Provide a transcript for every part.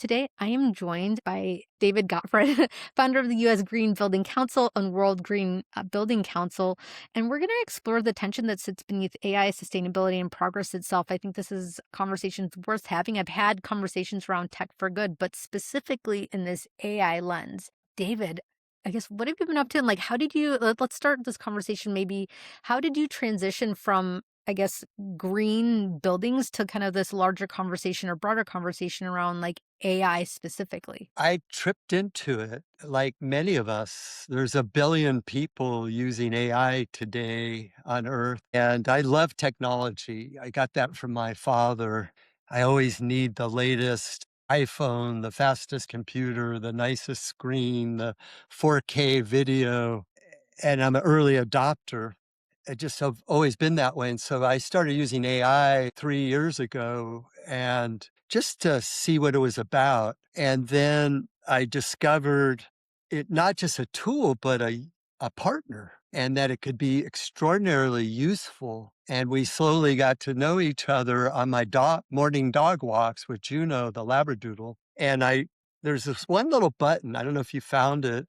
Today, I am joined by David Gottfried, founder of the U.S. Green Building Council and World Green Building Council. And we're going to explore the tension that sits beneath AI, sustainability, and progress itself. I think this is conversations worth having. I've had conversations around tech for good, but specifically in this AI lens. David, I guess, what have you been up to? And like, how did you, let's start this conversation maybe. How did you transition from, I guess, green buildings to kind of this larger conversation or broader conversation around like AI specifically? I tripped into it like many of us. There's a billion people using AI today on Earth, and I love technology. I got that from my father. I always need the latest iPhone, the fastest computer, the nicest screen, the 4K video, and I'm an early adopter. I just have always been that way. And so I started using AI 3 years ago and just to see what it was about. And then I discovered it not just a tool, but a partner, and that it could be extraordinarily useful. And we slowly got to know each other on my morning dog walks with Juno, the Labradoodle. And there's this one little button. I don't know if you found it.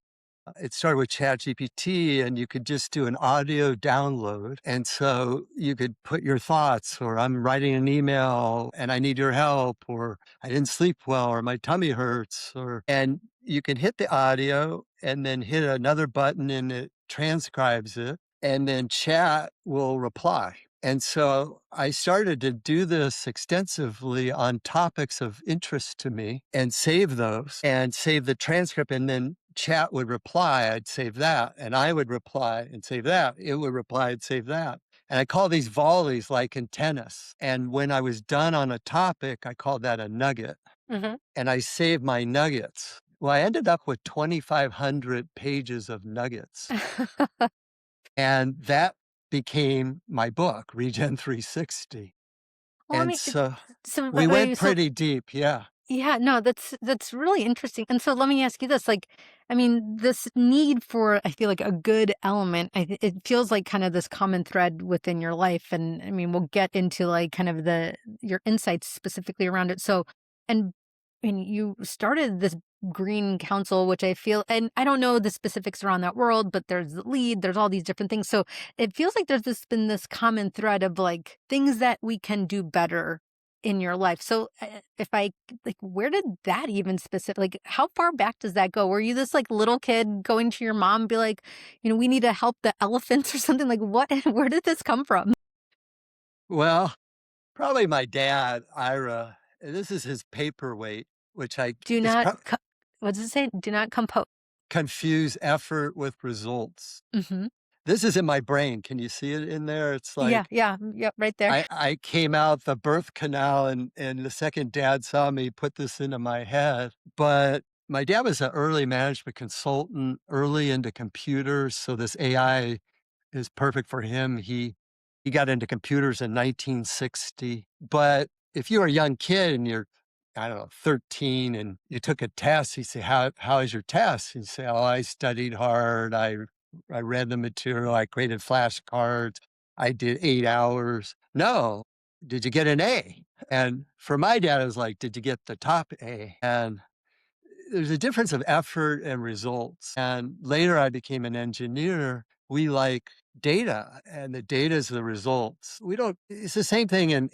It started with ChatGPT, and you could just do an audio download. And so you could put your thoughts, or I'm writing an email and I need your help, or I didn't sleep well, or my tummy hurts, and you can hit the audio and then hit another button and it transcribes it. And then chat will reply. And so I started to do this extensively on topics of interest to me and save those and save the transcript. And then chat would reply, I'd save that. And I would reply and save that. It would reply and save that. And I call these volleys like in tennis. And when I was done on a topic, I called that a nugget. Hmm. And I saved my nuggets. Well, I ended up with 2,500 pages of nuggets. And that became my book, Regen 360. Well, I And mean, so so we went so pretty deep. Yeah. yeah, no, that's really interesting. And so let me ask you this, like, I mean, this need for, I feel like a good element, it feels like kind of this common thread within your life. And I mean, we'll get into like kind of your insights specifically around it. So, and and you started this green council, which I feel, and I don't know the specifics around that world, but there's the lead, there's all these different things. So it feels like there's been this common thread of like things that we can do better in your life. So, if I like, where did that even like, how far back does that go? Were you this like little kid going to your mom and be like, we need to help the elephants or something? Like, what? Where did this come from? Well, probably my dad, Ira. This is his paperweight, which I Do is not, pro- what does it say? Do not compose. confuse effort with results. Hmm. This is in my brain. Can you see it in there? It's Yeah, like yeah, yep, right there. I came out the birth canal, and the second dad saw me put this into my head. But my dad was an early management consultant, early into computers. So this AI is perfect for him. He got into computers in 1960. But if you're a young kid and you're, I don't know, 13 and you took a test, you say, how is your test? You say, oh, I studied hard. I read the material. I created flashcards. I did 8 hours. No. Did you get an A? And for my dad, it was like, did you get the top A? And there's a difference of effort and results. And later I became an engineer. We like data, and the data is the results. We don't, it's the same thing in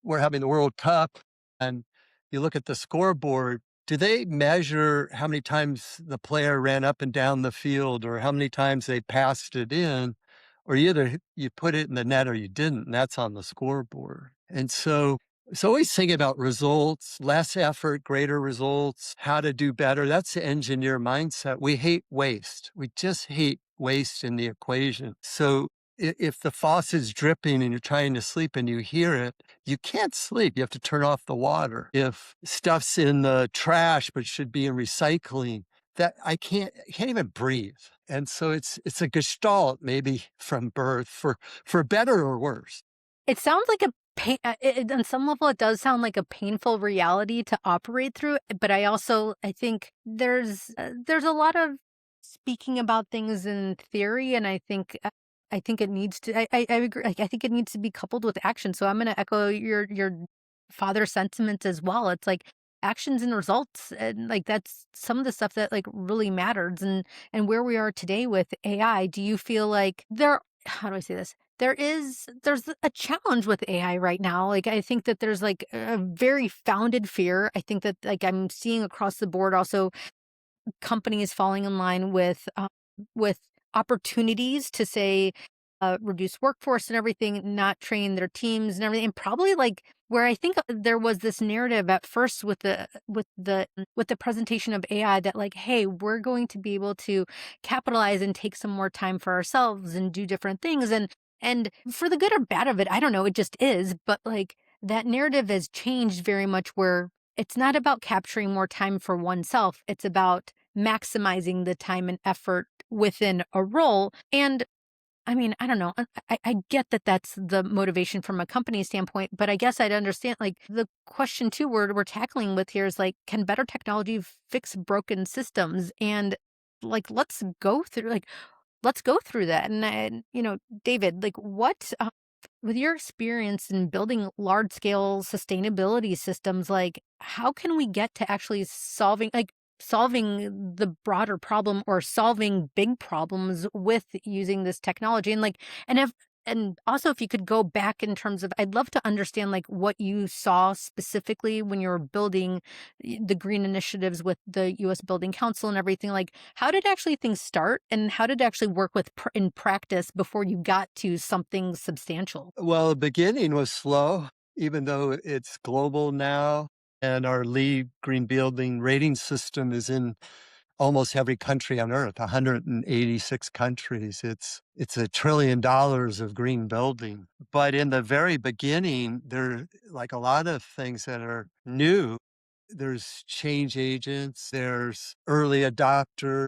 we're having the World Cup, and you look at the scoreboard. Do they measure how many times the player ran up and down the field or how many times they passed it in? Or you put it in the net or you didn't, and that's on the scoreboard. And so it's always thinking about results, less effort, greater results, how to do better. That's the engineer mindset. We hate waste. We just hate waste in the equation. So if the faucet's dripping and you're trying to sleep and you hear it, you can't sleep. You have to turn off the water. If stuff's in the trash but should be in recycling, that I can't even breathe. And so it's a gestalt maybe from birth for better or worse. It sounds like a pain. On some level, it does sound like a painful reality to operate through. But I think there's a lot of speaking about things in theory, and I think it needs to. I agree. I think it needs to be coupled with action. So I'm going to echo your father's sentiment as well. It's like actions and results, and, like, that's some of the stuff that, like, really matters, and where we are today with AI, do you feel like how do I say this? There's a challenge with AI right now, like, I think that there's, like, a very founded fear. I think that, like, I'm seeing across the board also companies falling in line with opportunities to say, reduce workforce and everything, not train their teams and everything, and probably like where I think there was this narrative at first with the presentation of AI that like, hey, we're going to be able to capitalize and take some more time for ourselves and do different things, and for the good or bad of it, I don't know, it just is, but like that narrative has changed very much where it's not about capturing more time for oneself. It's about maximizing the time and effort within a role. And I mean, I don't know. I get that that's the motivation from a company standpoint, but I guess I'd understand like the question too we're tackling with here is like, can better technology fix broken systems? And like, let's go through that. And David, like, with your experience in building large scale sustainability systems, like how can we get to actually solving the broader problem or solving big problems with using this technology? And like, and also if you could go back in terms of, I'd love to understand like what you saw specifically when you were building the green initiatives with the US Building Council and everything. Like, how did actually things start and how did it actually work in practice before you got to something substantial? Well, the beginning was slow, even though it's global now, and our LEED green building rating system is in almost every country on earth, 186 countries. It's $1 trillion of green building. But in the very beginning, there like a lot of things that are new, there's change agents, there's early adopters,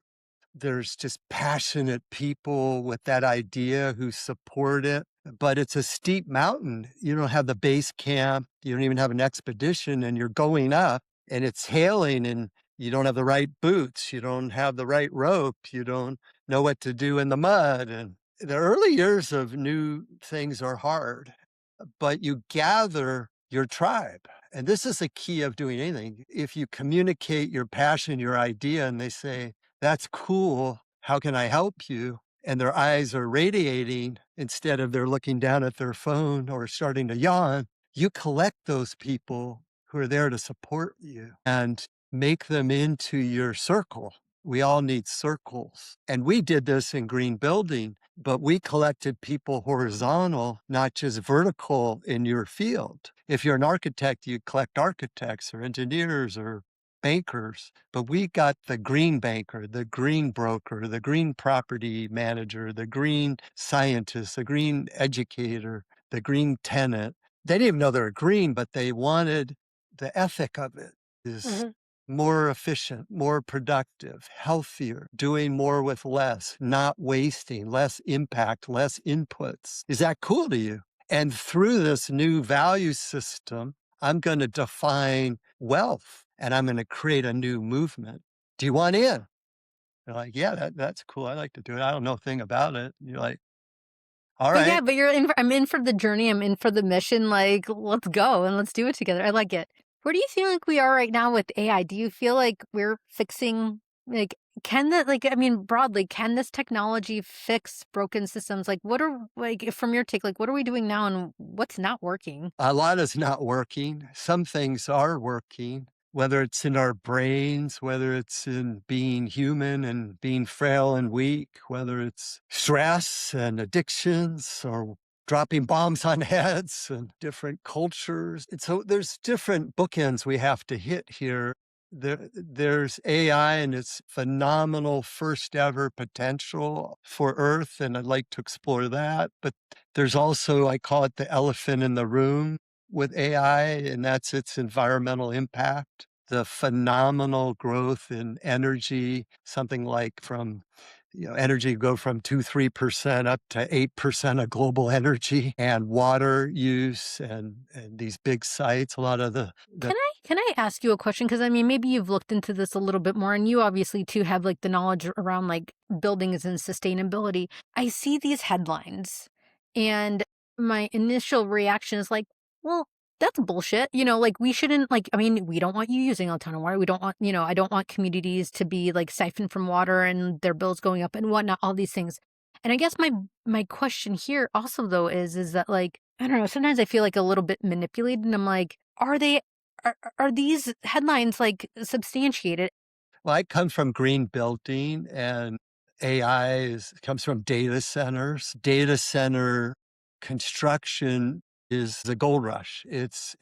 there's just passionate people with that idea who support it, but it's a steep mountain. You don't have the base camp, you don't even have an expedition, and you're going up and it's hailing and you don't have the right boots, you don't have the right rope, you don't know what to do in the mud. And the early years of new things are hard, but you gather your tribe. And this is the key of doing anything. If you communicate your passion, your idea, and they say, that's cool. How can I help you? And their eyes are radiating instead of they're looking down at their phone or starting to yawn. You collect those people who are there to support you and make them into your circle. We all need circles. And we did this in green building, but we collected people horizontal, not just vertical in your field. If you're an architect, you collect architects or engineers or bankers, but we got the green banker, the green broker, the green property manager, the green scientist, the green educator, the green tenant. They didn't even know they were green, but they wanted the ethic of it is Mhm. more efficient, more productive, healthier, doing more with less, not wasting, less impact, less inputs. Is that cool to you? And through this new value system, I'm going to define wealth and I'm going to create a new movement. Do you want in? They're like, yeah, that's cool. I like to do it. I don't know a thing about it. You're like, all But yeah, right. but I'm in for the journey, I'm in for the mission, like, let's go and let's do it together. I like it. Where do you feel like we are right now with AI? Do you feel like we're fixing like can that like I mean broadly, can this technology fix broken systems? Like what are like from your take, like what are we doing now and what's not working? A lot is not working. Some things are working, whether it's in our brains, whether it's in being human and being frail and weak, whether it's stress and addictions or dropping bombs on heads and different cultures. And so there's different bookends we have to hit here. There's AI and its phenomenal first ever potential for Earth, and I'd like to explore that. But there's also, I call it the elephant in the room with AI, and that's its environmental impact. The phenomenal growth in energy, something like from energy go from 2-3% up to 8% of global energy, and water use and these big sites. A lot of the Can I ask you a question? Because I mean, maybe you've looked into this a little bit more, and you obviously too have like the knowledge around like buildings and sustainability. I see these headlines, and my initial reaction is like, well, that's bullshit. Like we shouldn't like I mean, we don't want you using a ton of water. We don't want, I don't want communities to be like siphoned from water and their bills going up and whatnot, all these things. And I guess my question here also though is that like, I don't know, sometimes I feel like a little bit manipulated and I'm like, are these headlines like substantiated? Well, I come from green building and comes from data centers. Data center construction is the gold rush. It's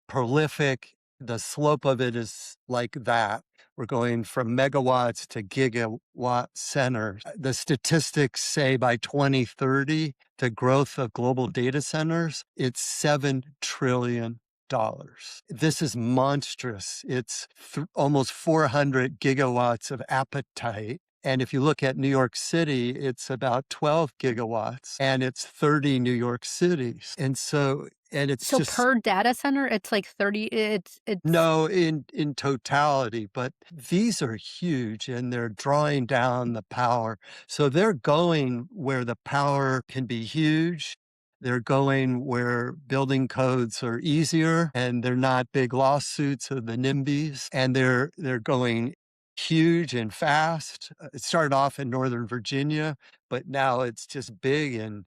prolific. The slope of it is like that. We're going from megawatts to gigawatt centers. The statistics say by 2030, the growth of global data centers, it's $7 trillion. This is monstrous. It's almost 400 gigawatts of appetite. And if you look at New York City, it's about 12 gigawatts and it's 30 New York cities. And it's So just per data center, it's like 30, it's no, in totality, but these are huge and they're drawing down the power. So they're going where the power can be huge. They're going where building codes are easier and they're not big lawsuits of the NIMBYs. And they're going huge and fast. It started off in Northern Virginia, but now it's just big and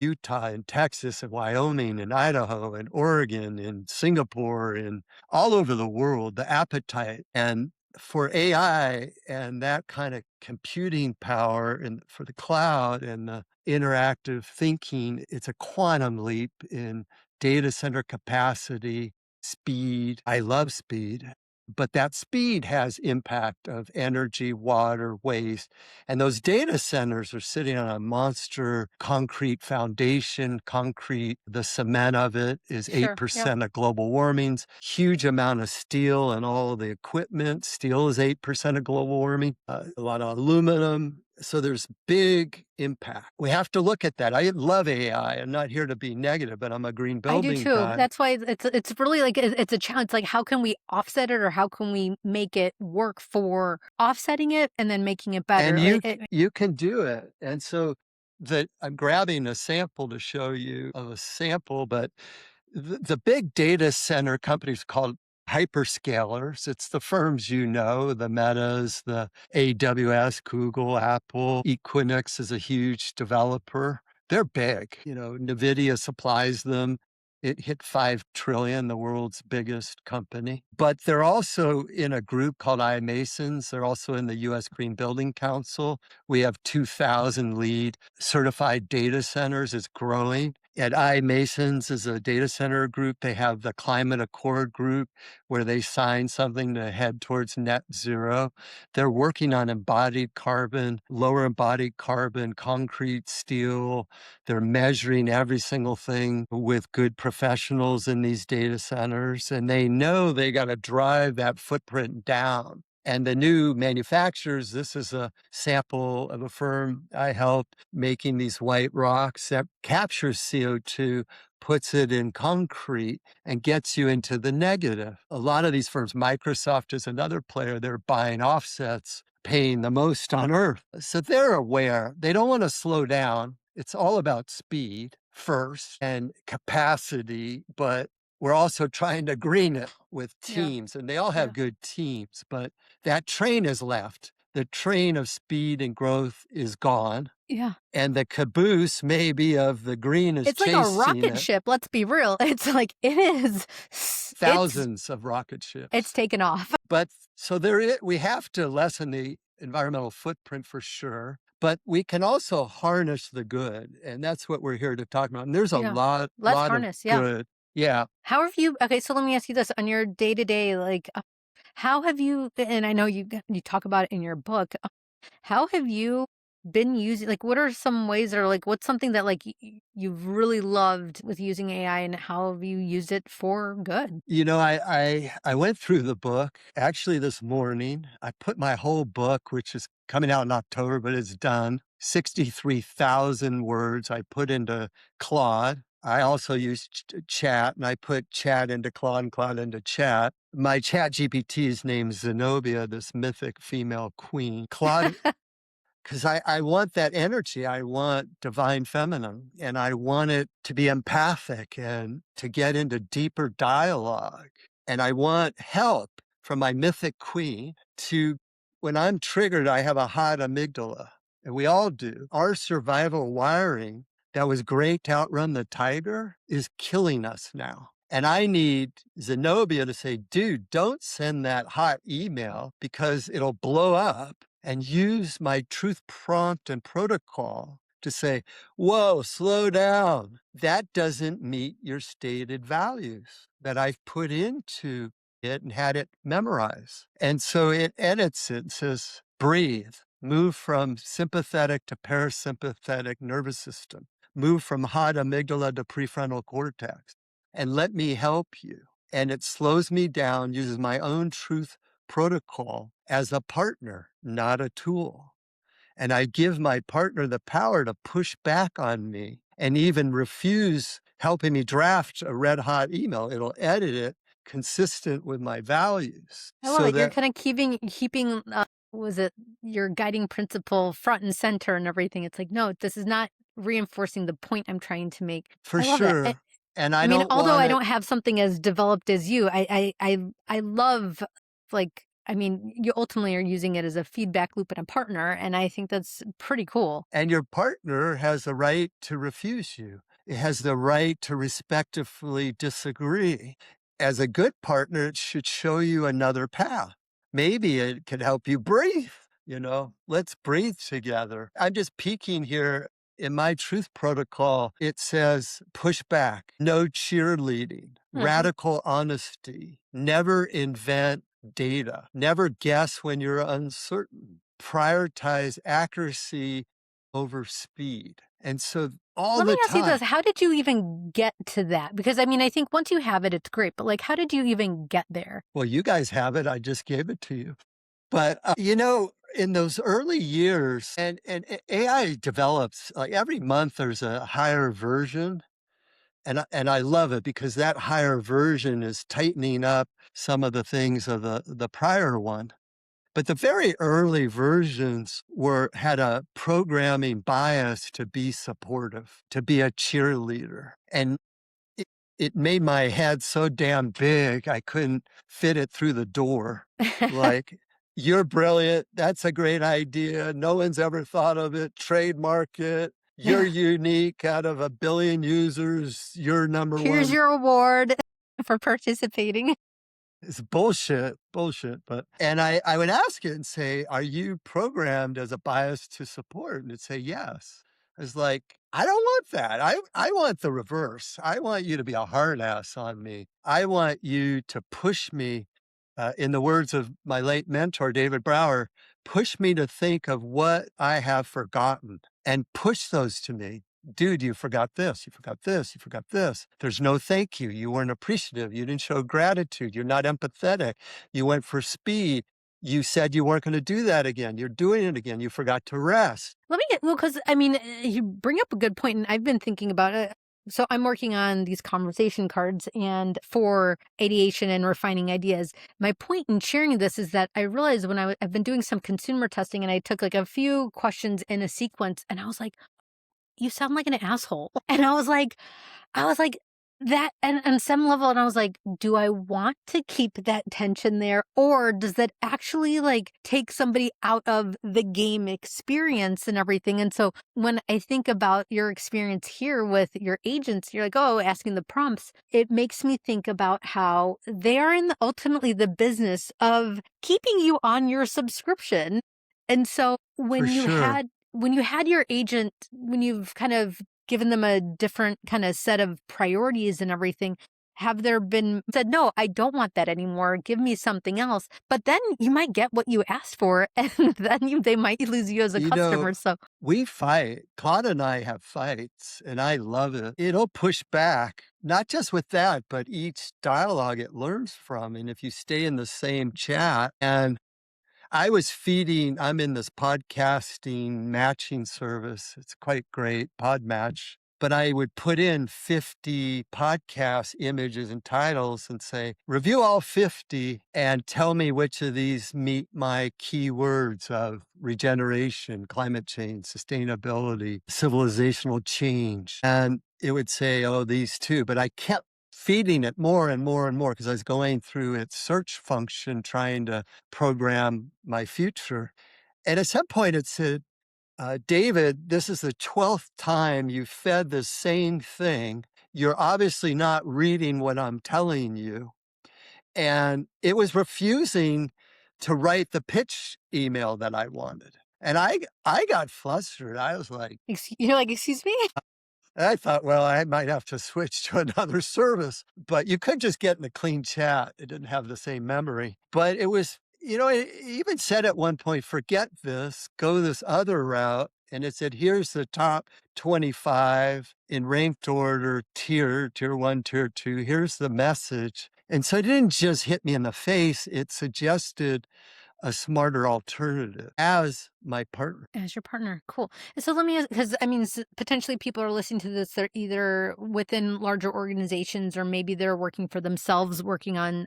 Utah and Texas and Wyoming and Idaho and Oregon and Singapore and all over the world, the appetite. And for AI and that kind of computing power and for the cloud and the interactive thinking, it's a quantum leap in data center capacity, speed. I love speed. But that speed has impact of energy, water, waste, and those data centers are sitting on a monster concrete foundation. Concrete, the cement of it is sure. Yep. 8% of global warming's huge amount of steel and all of the equipment. Steel is 8% of global warming, a lot of aluminum. So there's big impact. We have to look at that. I love AI. I'm not here to be negative, but I'm a green I do building too. guy. That's why it's really like it's a challenge. Like, how can we offset it, or how can we make it work for offsetting it and then making it And better? you can do it. And so that I'm grabbing a sample to show you of a sample, but the big data center companies called hyperscalers, it's the firms you know, the Metas, the AWS, Google, Apple, Equinix is a huge developer. They're big. NVIDIA supplies them. It hit 5 trillion, the world's biggest company. But they're also in a group called iMasons. They're also in the US Green Building Council. We have 2,000 lead certified data centers. It's growing. At iMasons is a data center group. They have the Climate Accord group where they sign something to head towards net zero. They're working on embodied carbon, lower embodied carbon, concrete, steel. They're measuring every single thing with good professionals in these data centers. And they know they got to drive that footprint down. And the new manufacturers, this is a sample of a firm I helped making these white rocks that captures CO2, puts it in concrete, and gets you into the negative. A lot of these firms, Microsoft is another player, they're buying offsets, paying the most on earth. So they're aware. They don't want to slow down. It's all about speed first and capacity, but we're also trying to green it with yeah, teams, and they all have yeah, good teams, but that train has left. The train of speed and growth is gone, yeah. and the caboose maybe of the green is It's like a chasing rocket it. ship. Let's be real. It's like it is. It's Thousands of rocket it's ships. taken off. But so we have to lessen the environmental footprint for sure, but we can also harness the good, and that's what we're here to talk about. And there's a Yeah, let's lot of harness. Yeah. good. Yeah. How have you? Okay, so let me ask you this: on your day to day, like, how have you? And I know you talk about it in your book. How have you been using like, what are some ways or, like, what's something that, like, you've really loved with using AI, and how have you used it for good? I went through the book actually this morning. I put my whole book, which is coming out in October, but it's done. 63,000 words I put into Claude. I also use chat and I put chat into Claude and Claude into chat. My chat GPT's named Zenobia, this mythic female queen. 'Cause I want that energy, I want divine feminine, and I want it to be empathic and to get into deeper dialogue, and I want help from my mythic queen to when I'm triggered, I have a hot amygdala, and we all do. Our survival wiring that was great to outrun the tiger is killing us now. And I need Zenobia to say, dude, don't send that hot email because it'll blow up, and use my truth prompt and protocol to say, whoa, slow down. That doesn't meet your stated values that I've put into it and had it memorize. And so it edits it and says, breathe, move from sympathetic to parasympathetic nervous system, move from hot amygdala to prefrontal cortex, and let me help you. And it slows me down, uses my own truth protocol as a partner, not a tool. And I give my partner the power to push back on me and even refuse helping me draft a red hot email. It'll edit it consistent with my values I love so it. You're that kind of keeping, was it your guiding principle front and center and everything? It's like, no, this is not reinforcing the point I'm trying to make. for I love it. sure. And I I mean, don't although want I it don't have something as developed as you, I love, like, I mean, you ultimately are using it as a feedback loop and a partner, and I think that's pretty cool. and your partner has the right to refuse you. It has the right to respectfully disagree. As a good partner, it should show you another path. Maybe it could help you breathe, let's breathe together. I'm just peeking here. In my truth protocol, it says push back, no cheerleading, Mhm. radical honesty, never invent data, never guess when you're uncertain, prioritize accuracy over speed. And so all Let me the ask you time, this, how did you even get to that? Because, I mean, I think once you have it, it's great, but, like, how did you even get there? well, you guys have it. I just gave it to you. But, in those early years, and AI develops like every month, there's a higher version. And I love it because that higher version is tightening up some of the things of the prior one. But the very early versions had a programming bias to be supportive, to be a cheerleader. And it, it made my head so damn big, I couldn't fit it through the door. Like, you're brilliant. That's a great idea. No one's ever thought of it. Trademark it. You're unique out of a billion users. You're number Here's one. your award for participating. It's bullshit, bullshit. And I would ask it and say, "Are you programmed as a bias to support?" And it'd say, "Yes." It's like, I don't want that. I want the reverse. I want you to be a hard ass on me. I want you to push me, in the words of my late mentor, David Brower, push me to think of what I have forgotten and push those to me. Dude, you forgot this, you forgot this, you forgot this. There's no thank you. You weren't appreciative. You didn't show gratitude. You're not empathetic. You went for speed. You said you weren't going to do that again. You're doing it again. You forgot to rest. Let me get, well, because I mean, you bring up a good point, and I've been thinking about it. So I'm working on these conversation cards, and for ideation and refining ideas. My point in sharing this is that I realized when I've been doing some consumer testing, and I took like a few questions in a sequence, and I was like, "You sound like an asshole," and I was like, that, and on some level, and I was like, do I want to keep that tension there? Or does that actually like take somebody out of the game experience and everything? And so when I think about your experience here with your agents, you're like, oh, asking the prompts, it makes me think about how they are in ultimately the business of keeping you on your subscription. And so For sure. when you had your agent, when you've kind of given them a different kind of set of priorities and everything, have there been said, no, I don't want that anymore. Give me something else. But then you might get what you asked for, and then they might lose you as a You customer. know, So we fight. Claude and I have fights, and I love it. It'll push back, not just with that, but each dialogue it learns from. And if you stay in the same chat, and I'm in this podcasting matching service. It's quite great, Podmatch. but I would put in 50 podcast images and titles and say, review all 50 and tell me which of these meet my keywords of regeneration, climate change, sustainability, civilizational change. And it would say, oh, these two. But I kept feeding it more and more and more because I was going through its search function trying to program my future. And at some point it said, David, this is the 12th time you fed the same thing. You're obviously not reading what I'm telling you. And it was refusing to write the pitch email that I wanted. And I got flustered. I was like, You're like, "Excuse me?" I thought, well, I might have to switch to another service, but you could just get in a clean chat. It didn't have the same memory, but it was, it even said at one point, forget this, go this other route. And it said, here's the top 25 in ranked order, tier one, tier two. Here's the message. And so it didn't just hit me in the face. It suggested a smarter alternative as my partner. As your partner, cool. And so let me ask, because I mean, potentially people are listening to this. They're either within larger organizations, or maybe they're working for themselves, working on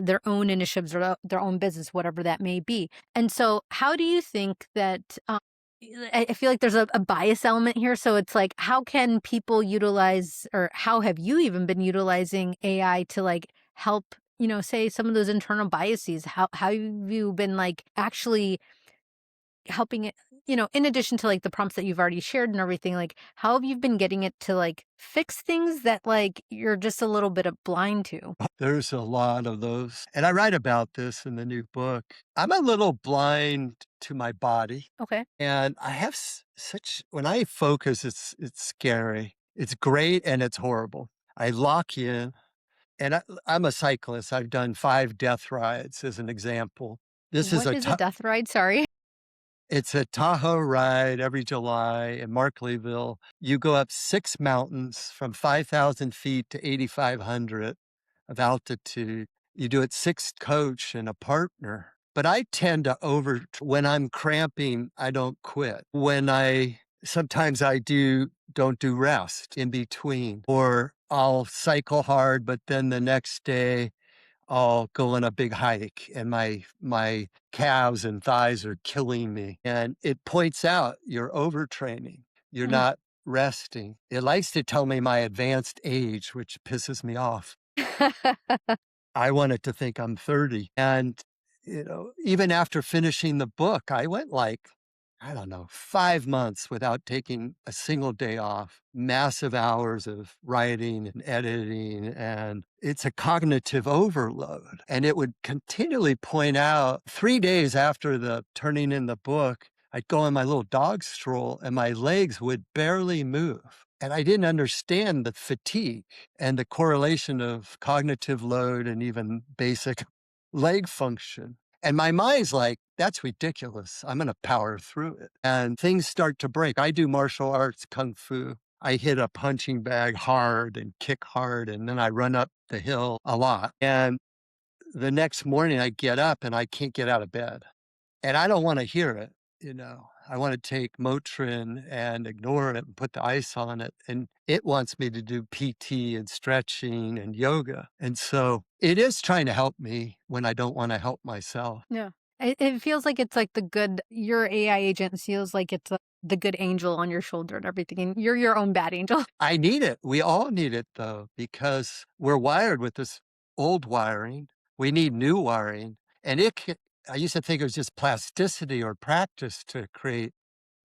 their own initiatives or their own business, whatever that may be. And so, how do you think that? I feel like there's a bias element here. So it's like, how can people utilize, or how have you even been utilizing AI to like help? Say some of those internal biases. How have you been like actually helping it, in addition to, like, the prompts that you've already shared and everything, like, how have you been getting it to, like, fix things that, like, you're just a little bit of blind to? There's a lot of those. And I write about this in the new book. I'm a little blind to my body. Okay. And I have such, when I focus, it's scary. It's great and it's horrible. I lock in and I'm a cyclist. I've done 5 death rides as an example. This is What is a death ride? Sorry. it's a Tahoe ride every July in Markleyville. You go up 6 mountains from 5,000 feet to 8,500 of altitude. You do it 6 coach and a partner. But I tend to when I'm cramping, I don't quit. Sometimes I don't do rest in between, or I'll cycle hard, but then the next day I'll go on a big hike and my calves and thighs are killing me. And it points out you're overtraining. You're Mm. not resting. It likes to tell me my advanced age, which pisses me off. I wanted to think I'm 30. And, even after finishing the book, I went like, I don't know, 5 months without taking a single day off, massive hours of writing and editing. And it's a cognitive overload. And it would continually point out 3 days after the turning in the book, I'd go on my little dog stroll and my legs would barely move. And I didn't understand the fatigue and the correlation of cognitive load and even basic leg function. And my mind's like, that's ridiculous. I'm going to power through it. And things start to break. I do martial arts, kung fu. I hit a punching bag hard and kick hard, and then I run up the hill a lot. And the next morning I get up and I can't get out of bed. And I don't wanna hear it, I wanna take Motrin and ignore it and put the ice on it, and it wants me to do PT and stretching and yoga, and so it is trying to help me when I don't wanna help myself. Yeah. It feels like it's like your AI agent feels like it's the good angel on your shoulder and everything, and you're your own bad angel. I need it. We all need it, though, because we're wired with this old wiring. We need new wiring, and I used to think it was just plasticity or practice to create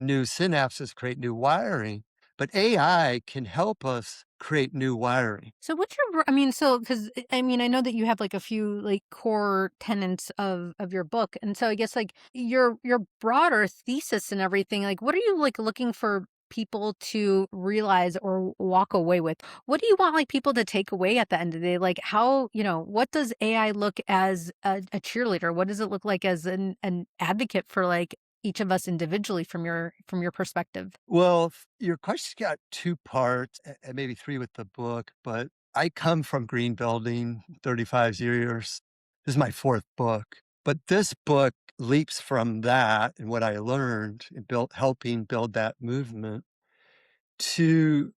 new synapses, create new wiring, but AI can help us create new wiring. So what's your I mean, so because I mean, I know that you have like a few like core tenets of your book. And so I guess like your broader thesis and everything, like what are you like looking for people to realize or walk away with? What do you want like people to take away at the end of the day? Like how, what does AI look as a cheerleader? What does it look like as an advocate for like each of us individually from your perspective? Well, your question's got 2 parts, and maybe 3 with the book, but I come from green building, 35 years. This is my 4th book, but this book leaps from that and what I learned in helping build that movement. to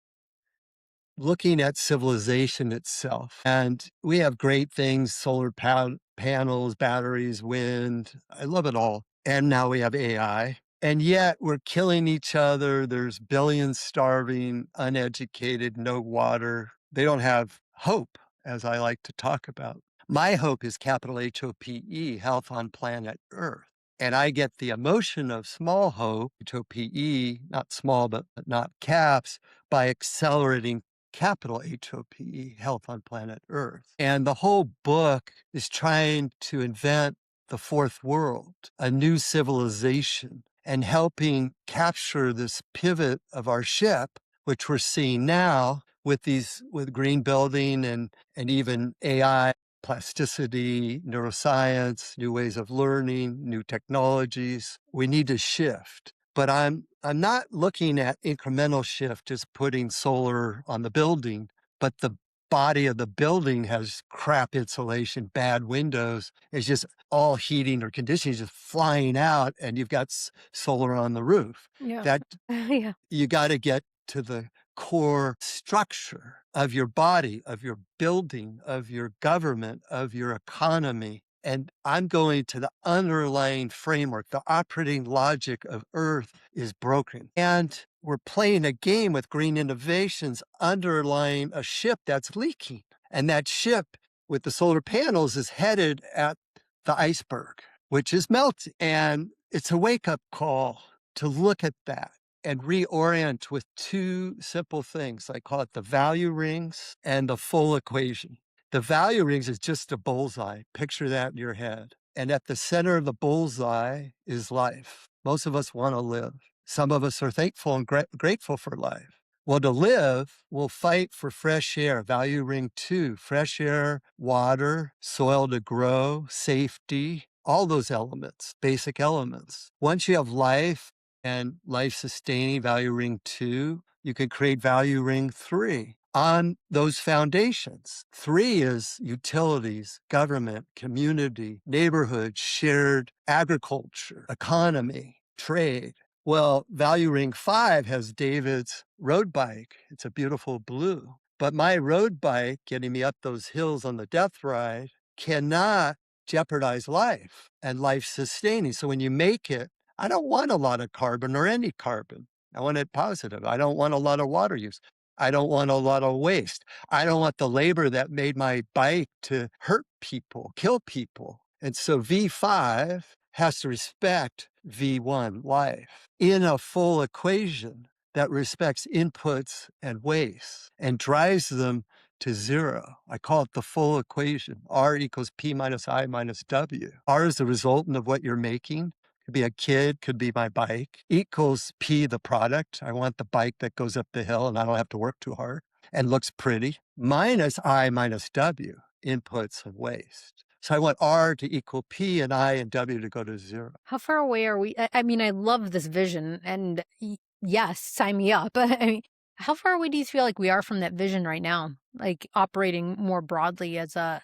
looking at civilization itself. And we have great things, solar panels, batteries, wind. I love it all. And now we have AI. And yet we're killing each other. There's billions starving, uneducated, no water. They don't have hope, as I like to talk about. My hope is capital HOPE, health on planet Earth. And I get the emotion of small hope, HOPE, not small, but not caps, by accelerating capital HOPE, health on planet Earth. And the whole book is trying to invent the fourth world, a new civilization, and helping capture this pivot of our ship, which we're seeing now with green building and even AI, plasticity, neuroscience, new ways of learning, new technologies. We need to shift. But I'm not looking at incremental shift, just putting solar on the building, but the body of the building has crap insulation, bad windows. It's just all heating or conditioning just flying out, and you've got solar on the roof. Yeah. That Yeah. you got to get to the core structure of your body, of your building, of your government, of your economy. And I'm going to the underlying framework. The operating logic of Earth is broken. And we're playing a game with green innovations underlying a ship that's leaking. And that ship with the solar panels is headed at the iceberg, which is melting. And it's a wake up call to look at that and reorient with two simple things. I call it the value rings and the full equation. The value rings is just a bullseye. Picture that in your head. And at the center of the bullseye is life. Most of us want to live. Some of us are thankful and grateful for life. Well, to live, we'll fight for fresh air. Value ring two, fresh air, water, soil to grow, safety, all those elements, basic elements. Once you have life, and life sustaining value ring two, you can create value ring three on those foundations. Three is utilities, government, community, neighborhood, shared agriculture, economy, trade. Well, value ring five has David's road bike. It's a beautiful blue. But my road bike getting me up those hills on the death ride cannot jeopardize life and life sustaining. So when you make it, I don't want a lot of carbon or any carbon. I want it positive. I don't want a lot of water use. I don't want a lot of waste. I don't want the labor that made my bike to hurt people, kill people. And so V5 has to respect V1 life in a full equation that respects inputs and wastes and drives them to zero. I call it the full equation. R equals P minus I minus W. R is the resultant of what you're making. Could be a kid, could be my bike, equals P, the product. I want the bike that goes up the hill and I don't have to work too hard and looks pretty, minus I minus W, inputs and waste. So I want R to equal P and I and W to go to zero. How far away are we? I mean, I love this vision, and yes, sign me up. I mean, how far away do you feel like we are from that vision right now? Like operating more broadly as a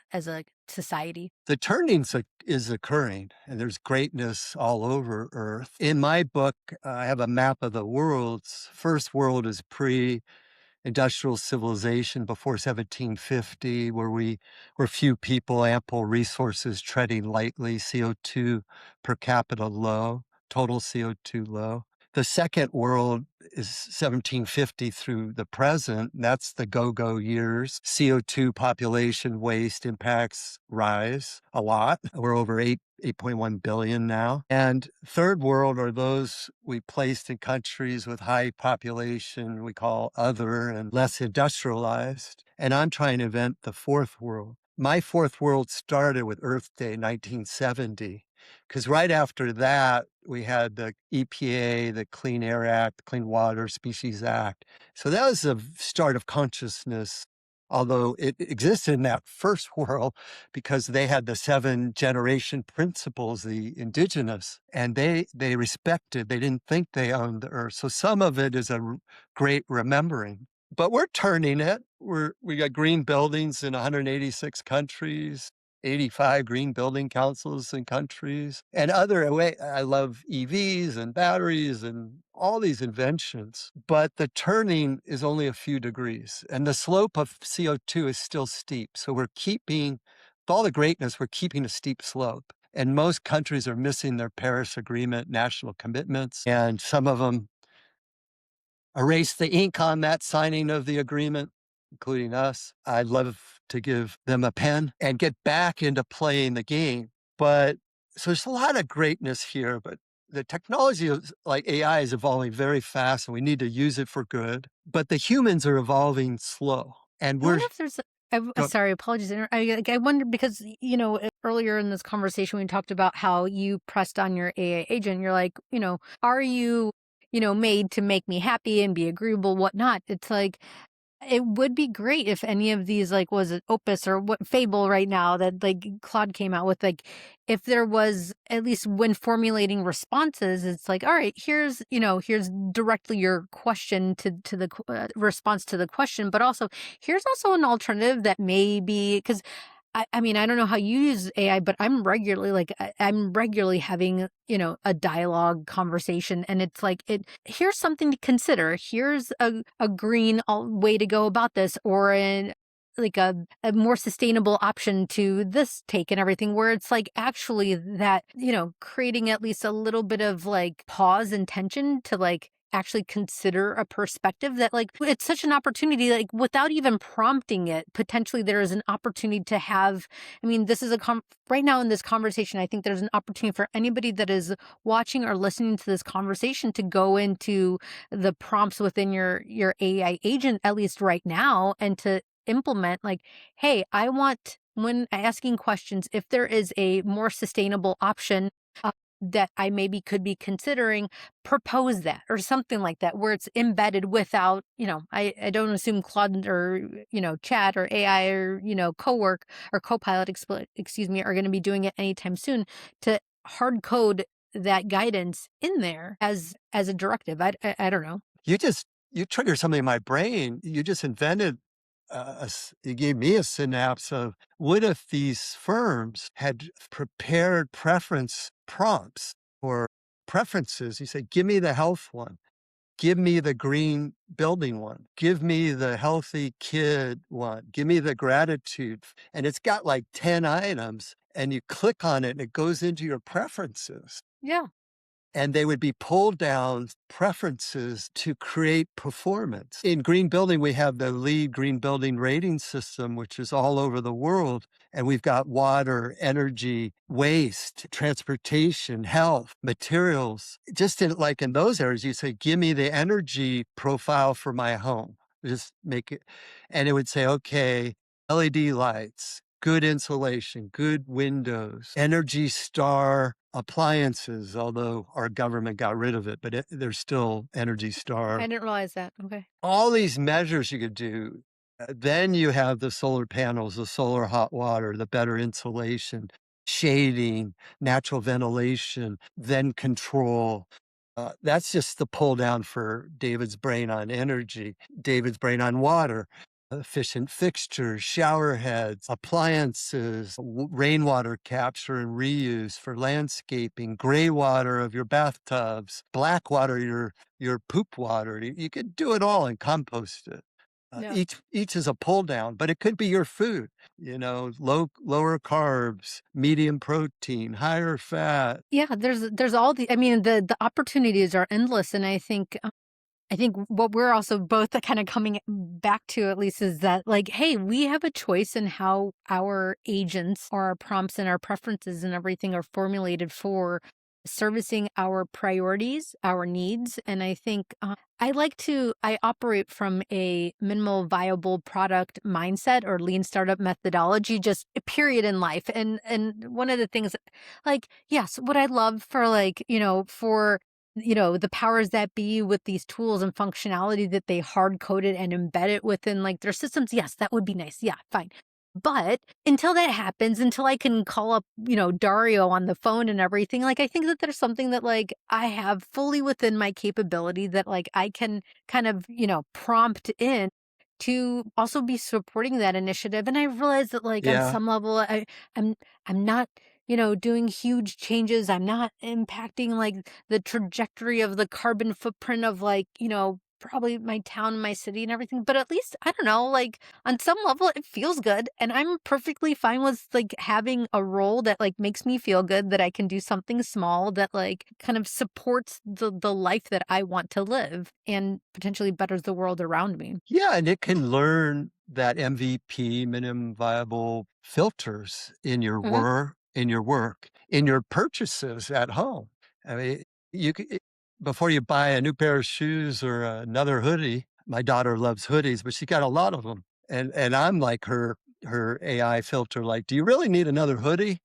society? The turning is occurring, and there's greatness all over Earth. In my book, I have a map of the worlds. First world is industrial civilization before 1750, where we were few people, ample resources, treading lightly, CO2 per capita low, total CO2 low. The second world is 1750 through the present. That's the go-go years. CO2 population waste impacts rise a lot. We're over 8.1 billion now. And third world are those we placed in countries with high population, we call other and less industrialized. And I'm trying to invent the fourth world. My fourth world started with Earth Day 1970. Because right after that, we had the EPA, the Clean Air Act, Clean Water Species Act. So that was the start of consciousness, although it existed in that first world because they had the 7-generation principles, the indigenous, and they respected, they didn't think they owned the earth. So some of it is a great remembering. But we're turning it. We got green buildings in 186 countries. 85 green building councils in countries and other way. I love EVs and batteries and all these inventions, but the turning is only a few degrees and the slope of CO2 is still steep. So we're keeping, with all the greatness, we're keeping a steep slope. And most countries are missing their Paris Agreement national commitments, and some of them erase the ink on that signing of the agreement, including us. I'd love to give them a pen and get back into playing the game. But so there's a lot of greatness here, but the technology is like AI is evolving very fast and we need to use it for good. But the humans are evolving slow. And I we're wonder if there's go- sorry, apologies. I wonder because, earlier in this conversation, we talked about how you pressed on your AI agent. You're like, are you, made to make me happy and be agreeable, whatnot? It's like, it would be great if any of these, like, was it Opus or what Fable right now that like Claude came out with, like, if there was at least when formulating responses, it's like, all right, here's directly your question to the response to the question, but also here's also an alternative that may be because I mean, I don't know how you use AI, but I'm regularly having, a dialogue conversation and it's like here's something to consider. Here's a green way to go about this or a more sustainable option to this take and everything where it's like actually that, creating at least a little bit of like pause and tension to like actually consider a perspective that like it's such an opportunity like without even prompting it potentially there is an opportunity to have. I mean, this is right now in this conversation I think there's an opportunity for anybody that is watching or listening to this conversation to go into the prompts within your AI agent at least right now and to implement like, hey, I want when asking questions if there is a more sustainable option uh, that I maybe could be considering, propose that or something like that, where it's embedded without, I don't assume Claude or, chat or AI or, cowork or copilot, excuse me, are going to be doing it anytime soon to hard code that guidance in there as a directive. I don't know. you just you triggered something in my brain. You just invented you gave me a synapse of what if these firms had prepared preference prompts or preferences? You say, give me the health one, give me the green building one, give me the healthy kid one, give me the gratitude. And it's got like 10 items, and you click on it and it goes into your preferences Yeah. and they would be pulled down preferences to create performance. In green building, we have the lead green building rating system, which is all over the world. And we've got water, energy, waste, transportation, health, materials. Just like in those areas, you say, give me the energy profile for my home. Just make it. And it would say, okay, LED lights, good insulation, good windows, Energy Star appliances, although our government got rid of it, but there's still Energy I Star. didn't realize that. Okay. All these measures you could do. Then you have the solar panels, the solar hot water, the better insulation, shading, natural ventilation, then control. That's just the pull down for David's brain on energy, David's brain on water, efficient fixtures, shower heads, appliances, rainwater capture and reuse for landscaping, gray water of your bathtubs, black water, your poop water. You could do it all and compost it. Yeah. Each is a pull down, but it could be your food, lower carbs, medium protein, higher fat. Yeah, there's all the I mean, the opportunities are endless, and I think what we're also both kind of coming back to at least is that like, hey, we have a choice in how our agents or our prompts and our preferences and everything are formulated for servicing our priorities, our needs. And I think I operate from a minimal viable product mindset or lean startup methodology, just period in life. And one of the things like, yes, what I love for like, for the powers that be with these tools and functionality that they hard coded and embedded within like their systems. Yes, that would be nice. Yeah, fine. But until that happens, until I can call up, Dario on the phone and everything, like I think that there's something that like I have fully within my capability that like I can kind of, prompt in to also be supporting that initiative. And I realize that, like, on Yeah. some level, I'm I'm not, doing huge changes. I'm not impacting like the trajectory of the carbon footprint of, like, probably my town, my city and everything. But at least, I don't know, like, on some level it feels good. And I'm perfectly fine with like having a role that like makes me feel good, that I can do something small that like kind of supports the life that I want to live and potentially betters the world around me. Yeah, and it can learn that MVP, minimum viable filters Mhm. in your work, in your purchases at home. I mean, you c before you buy a new pair of shoes or another hoodie. My daughter loves hoodies, but she got a lot of them, and I'm like her AI filter, like, "Do you really need another hoodie?"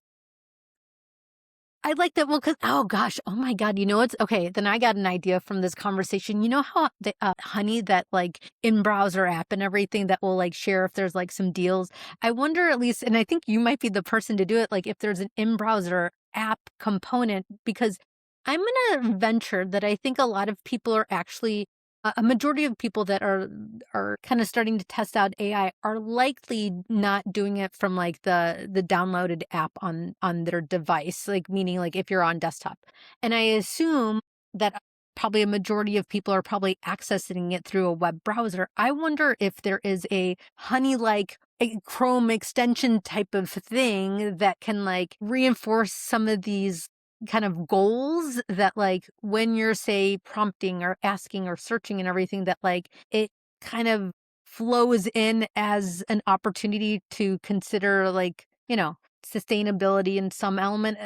I like that. Well, cause oh gosh, oh my god, you know what's okay, then I got an idea from this conversation. You know how the, Honey, that, like, in-browser app and everything that will, like, share if there's, like, some deals? I wonder, at least, and I think you might be the person to do it, like, if there's an in-browser app component, because I'm gonna venture that I think a lot of people are actually a majority of people that are kinda starting to test out AI are likely not doing it from, like, the downloaded app on their device, like, meaning, like, if you're on desktop. And I assume that probably a majority of people are probably accessing it through a web browser. I wonder if there is a Honey-like, a Chrome extension type of thing that can, like, reinforce some of these kind of goals that, like, when you're, say, prompting or asking or searching and everything, that, like, it kind of flows in as an opportunity to consider, like, sustainability in some element.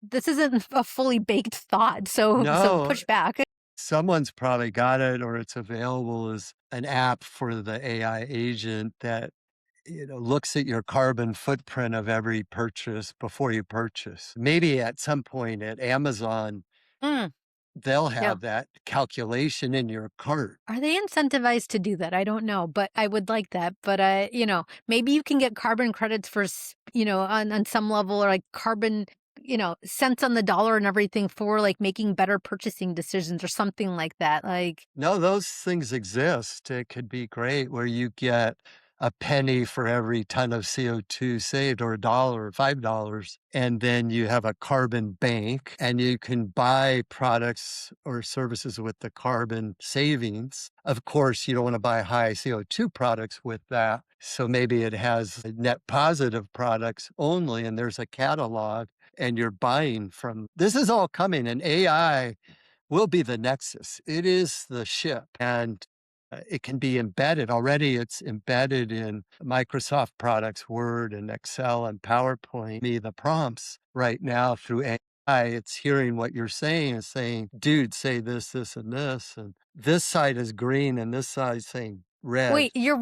This isn't a fully baked thought, so No, push back. someone's probably got it or it's available as an app for the AI agent that looks at your carbon footprint of every purchase before you purchase. Maybe at some point at Amazon, Mm, they'll yeah. have that calculation in your cart. Are they incentivized to do that? I don't know, but I would like that. But maybe you can get carbon credits for on some level, or like carbon, cents on the dollar and everything for like making better purchasing decisions or something like that. Like, No, those things exist. It could be great where you get a penny for every ton of CO2 saved, or a dollar or $5. And then you have a carbon bank and you can buy products or services with the carbon savings. Of course, you don't want to buy high CO2 products with that. So maybe it has net positive products only, and there's a catalog and you're buying from this is all coming, and AI will be the nexus. It is the ship, and it can be embedded. Already, it's embedded in Microsoft products, Word and Excel and PowerPoint. Me, the prompts right now through AI, it's hearing what you're saying and saying, dude, say this, this, and this. And this side is green and this side is saying red. wait, you're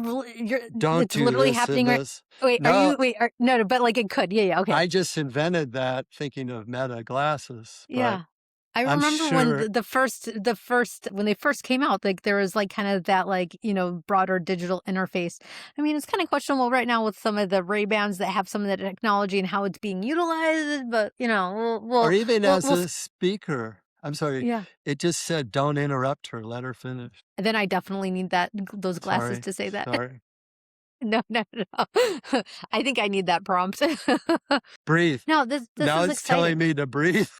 Don't it's do literally this and happening right. this. Wait, are No, you wait, no, no, but like it could. Yeah, yeah, okay. I just invented that thinking of Meta glasses, but Yeah. I I'm remember when sure. the first when they first came out, like, there was, like, kind of that, like, broader digital interface. I mean, it's kinda questionable right now with some of the Ray-Bans that have some of the technology and how it's being utilized, but, Or even as we'll a s speaker. I'm sorry, yeah. it just said, "Don't interrupt her, let her finish." Then I definitely need those glasses Sorry, to say that. sorry. No, no, no. I think I need that prompt. Breathe. No, this Now is it's telling exciting. me to breathe.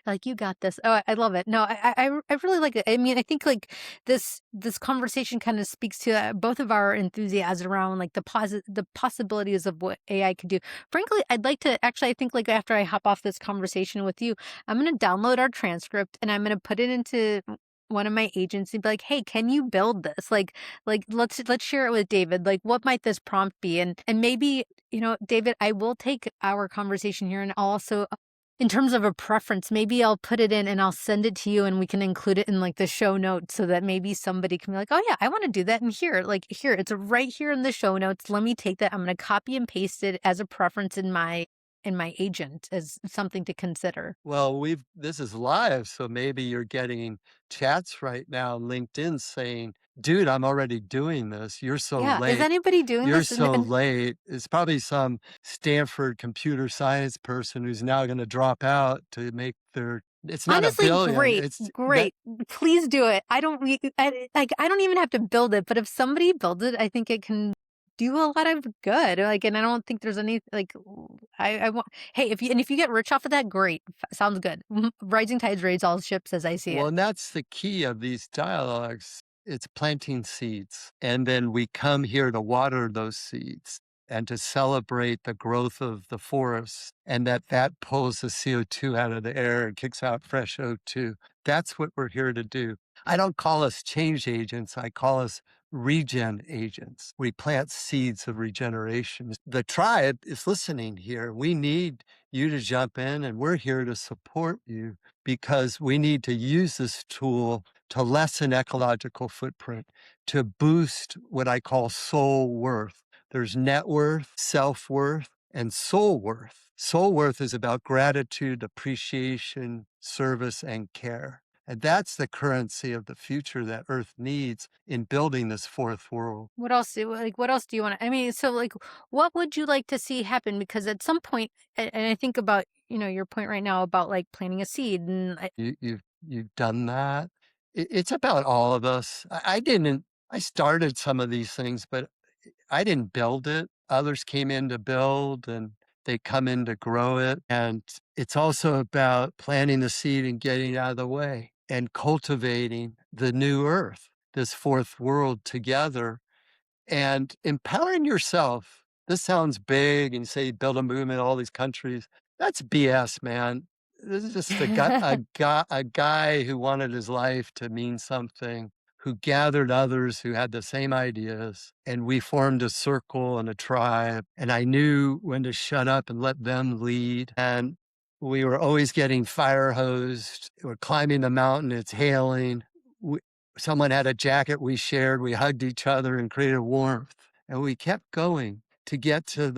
Like, "You got this." Oh, I love it. No, I really like it. I mean, I think, like, this conversation kinda speaks to, both of our enthusiasm around, like, the possibilities of what AI could do. Frankly, I'd like to actually, I think, like, after I hop off this conversation with you, I'm gonna download our transcript, and I'm gonna put it into one of my agents and be like, "Hey, can you build this?" Like, let's share it with David. Like, what might this prompt be? And maybe, David, I will take our conversation here, and I'll also, in terms of a preference, maybe I'll put it in and I'll send it to you and we can include it in like the show notes so that maybe somebody can be like, "Oh yeah, I want to do that." And here, like, here, it's right here in the show notes. Let me take that. I'm going to copy and paste it as a preference in my agent as something to consider. Well, this is live, so maybe you're getting chats right now, LinkedIn saying, "Dude, I'm already doing this. You're so Yeah. Is late. anybody doing You're this? so And late." It's probably some Stanford computer science person who's now gonna drop out to make their It's not a Honestly, billion, great, it's that great. Please do it. I don't we I don't even have to build it, but if somebody builds it, I think it can do a lot of good, like, and I don't think there's any, like, I want hey, if you get rich off of that, great, sounds good. Rising tides raise all ships as I see well, it. and that's the key of these dialogues. It's planting seeds, and then we come here to water those seeds and to celebrate the growth of the forests, and that pulls the CO2 out of the air and kicks out fresh O2. That's what we're here to do. I don't call us change agents, I call us regen agents. We plant seeds of regeneration. The tribe is listening here. We need you to jump in, and we're here to support you because we need to use this tool to lessen ecological footprint, to boost what I call soul worth. There's net worth, self worth, and soul worth. Soul worth is about gratitude, appreciation, service, and care. And that's the currency of the future that Earth needs in building this fourth world. What else do you wanna I mean, so, like, what would you like to see happen? Because at some point and I think about, your point right now about, like, planting a seed, and You've done that. It's about all of us. I didn't. I started some of these things, but I didn't build it. Others came in to build, and they come in to grow it. And it's also about planting the seed and getting it out of the way and cultivating the new earth, this fourth world together and empowering yourself. This sounds big and you say build a movement, all these countries. That's BS, man. This is just a guy who wanted his life to mean something, who gathered others who had the same ideas, and we formed a circle and a tribe, and I knew when to shut up and let them lead, and we were always getting fire hosed. We're climbing the mountain, it's hailing. Someone had a jacket we shared, we hugged each other and created warmth, and we kept going to get to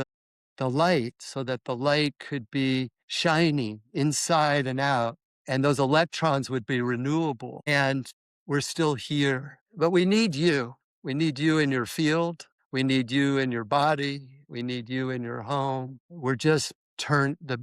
the light so that the light could be shining inside and out, and those electrons would be renewable, and we're still here. But we need you. We need you in your field. We need you in your body. We need you in your home. We're just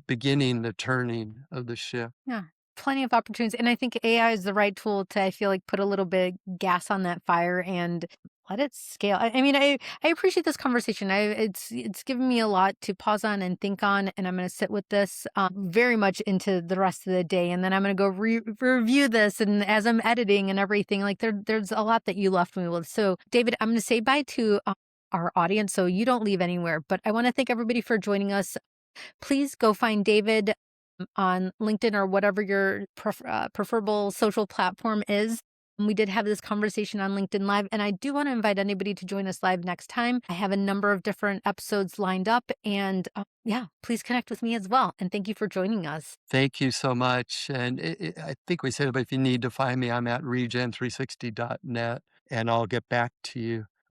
beginning the turning of the ship. Yeah, plenty of opportunities, and I think AI is the right tool to, I feel like, put a little bit gas on that fire and let it scale. I mean, I appreciate this conversation. It's given me a lot to pause on and think on, and I'm gonna sit with this, very much into the rest of the day, and then I'm gonna go review this, and as I'm editing and everything, like, there's a lot that you left me with. So, David, I'm gonna say bye to, our audience, so you don't leave anywhere, but I wanna thank everybody for joining us. Please go find David on LinkedIn or whatever your preferable social platform is. We did have this conversation on LinkedIn Live, and I do want to invite anybody to join us live next time. I have a number of different episodes lined up, and yeah, please connect with me as well. And thank you for joining us. Thank you so much. And I think we said, but if you need to find me, I'm at regen360.net and I'll get back to you.